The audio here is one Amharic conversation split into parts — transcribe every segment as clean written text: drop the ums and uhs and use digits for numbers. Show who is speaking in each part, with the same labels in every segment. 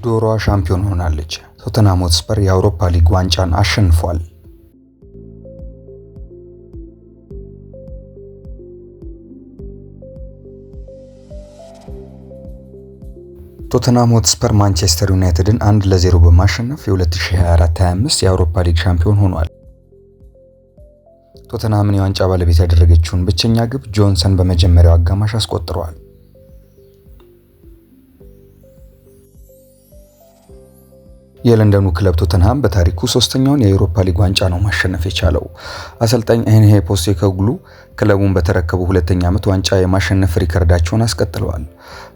Speaker 1: ዶሮዋ ሻምፒዮን ሆናለች። ቶተንሃም ሆትስፐር የአውሮፓ ሊግ ዋንጫን አሸንፏል። ቶተንሃም ሆትስፐር ማንቸስተር ዩናይትድን 1-0 በማሸነፍ የ2024-25 የአውሮፓ ሊግ ሻምፒዮን ሆኗል። ቶተንሃምን የዋንጫ ባለቤት ያደረገችውን ብቸኛ ግብ ጆንሰን በመጀመሪያው አጋማሽ አስቆጥሯል። የለንደኑ ክለብ ቶተንሃም በታሪኩ ሶስተኛውን የአውሮፓ ሊግ ዋንጫ ነው ማሸነፍ የቻለው። አሰልጣኝ ኤንሄ ፖስቴኮግሉ ክለቡን በተረከቡ ሁለተኛ ዓመት ዋንጫ የማሸነፍ ሪከርዳቸውን አስቀጥለዋል።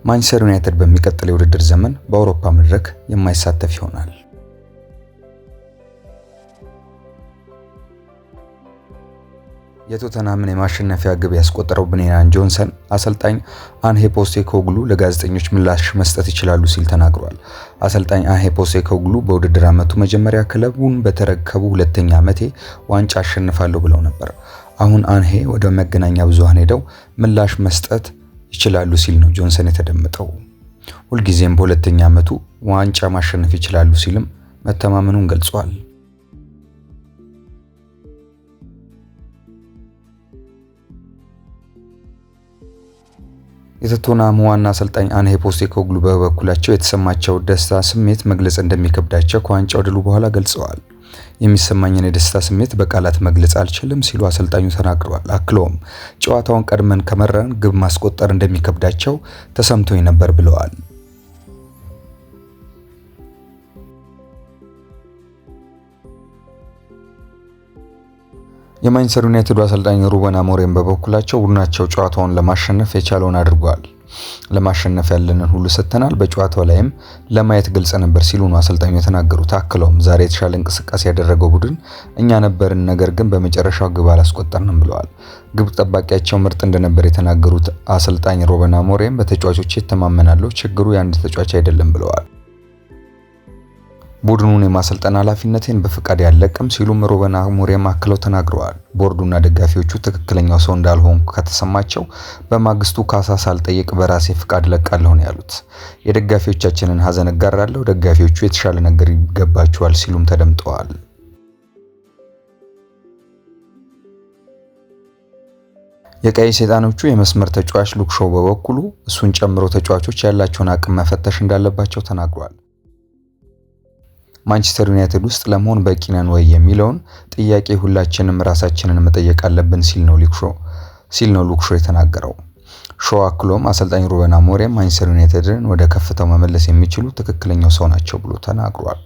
Speaker 1: ማንቸስተር ዩናይትድ በሚቀጥለው የውድድር ዘመን በአውሮፓ መድረክ የማይሳተፍ ይሆናል። የቶተንሃምን የማሸነፊያ ግብ ያስቆጠረው ብሬንዳን ጆንሰን አሰልጣኝ አንሄ ፖስቴኮግሉ ለጋዜጠኞች ምላሽ መስጠት ይችላሉ ሲል ተናግሯል። አሰልጣኝ አንሄ ፖስቴኮግሉ በውድድር ዓመቱ መጀመሪያ ክለቡን በተረከቡ ሁለተኛ ዓመቴ ዋንጫ አሸንፋለሁ ብለው ነበር። አሁን አንሄ ወደ መገናኛ ብዙሃን ሄደው ምላሽ መስጠት ይችላሉ ሲል ነው ጆንሰን የተደመጠው። ሁልጊዜም በሁለተኛ ዓመቱ ዋንጫ ማሸነፍ ይችላሉ ሲልም መተማመኑን ገልጿል። የቶተንሃም ዋና አሰልጣኝ አንሄ ፖስቴኮግሉ በበኩላቸው የተሰማቸው ደስታ ስሜት መግለጽ እንደሚከብዳቸው ከዋንጫው ድሉ በኋላ ገልጸዋል። የሚሰማኝን የደስታ ስሜት በቃላት መግለጽ አልችልም ሲሉ አሰልጣኙ ተናግረዋል። አክለውም ጨዋታውን ቀድመን ከመራን ግብ ማስቆጠር እንደሚከብዳቸው ተሰምቶኝ ነበር ብለዋል። የማንቸስተር ዩናይትድ አሰልጣኝ ሩበን አሞሪም በበኩላቸው ቡድናቸው ጨዋታውን ለማሸነፍ የቻለውን አድርጓል። ለማሸነፍ ያለንን ሁሉ ሰጥተናል፣ በጨዋታው ላይም ለማየት ግልጽ ነበር ሲሉ ነው አሰልጣኙ የተናገሩት። አክለውም ዛሬ የተሻለ እንቅስቃሴ ያደረገው ቡድን እኛ ነበርን፣ ነገር ግን በመጨረሻው ግብ አላስቆጠርንም ብለዋል። ግብ ጠባቂያቸው ምርጥ እንደነበር የተናገሩት አሰልጣኝ ሩበን አሞሪም በተጫዋቾች ይተማመናሉ፣ ችግሩ የአንድ ተጫዋች አይደለም ብለዋል። ቡድኑን የማሰልጠን ኃላፊነቴን በፍቃድ ያለቅም ሲሉም ሩበን አሞሪም አክለው ተናግረዋል። ቦርዱና ደጋፊዎቹ ትክክለኛው ሰው እንዳልሆንኩ ከተሰማቸው በማግስቱ ካሳ ሳልጠይቅ በራሴ ፍቃድ ለቃለሁ ነው ያሉት። የደጋፊዎቻችንን ሀዘን እጋራለሁ፣ ደጋፊዎቹ የተሻለ ነገር ይገባቸዋል ሲሉም ተደምጠዋል። የቀይ ሰይጣኖቹ የመስመር ተጫዋች ሉክ ሾው በበኩሉ እሱን ጨምሮ ተጫዋቾች ያላቸውን አቅም መፈተሽ እንዳለባቸው ተናግሯል። ማንቸስተር ዩናይትድ ውስጥ ለመሆን በቂ ነን ወይ የሚለውን ጥያቄ ሁላችንም ራሳችንን መጠየቅ አለብን ሲል ነው ሉክ ሾው የተናገረው። ሾው አክሎም አሰልጣኝ ሩበን አሞሪም ማንቸስተር ዩናይትድን ወደ ከፍታው መመለስ የሚችሉ ትክክለኛው ሰው ናቸው ብሎ ተናግሯል።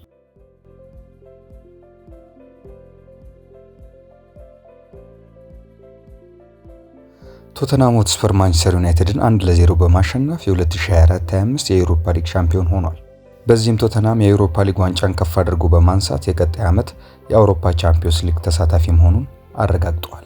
Speaker 1: ቶተንሃም ሆትስፐር ማንቸስተር ዩናይትድን 1-0 በማሸነፍ የ2024-25 የአውሮፓ ሊግ ሻምፒዮን ሆኗል። በዚህም ቶተንሃም የአውሮፓ ሊግ ዋንጫን ከፍ አድርጎ በማንሳት የቀጣይ ዓመት የአውሮፓ ቻምፒዮንስ ሊግ ተሳታፊ መሆኑን አረጋግጧል።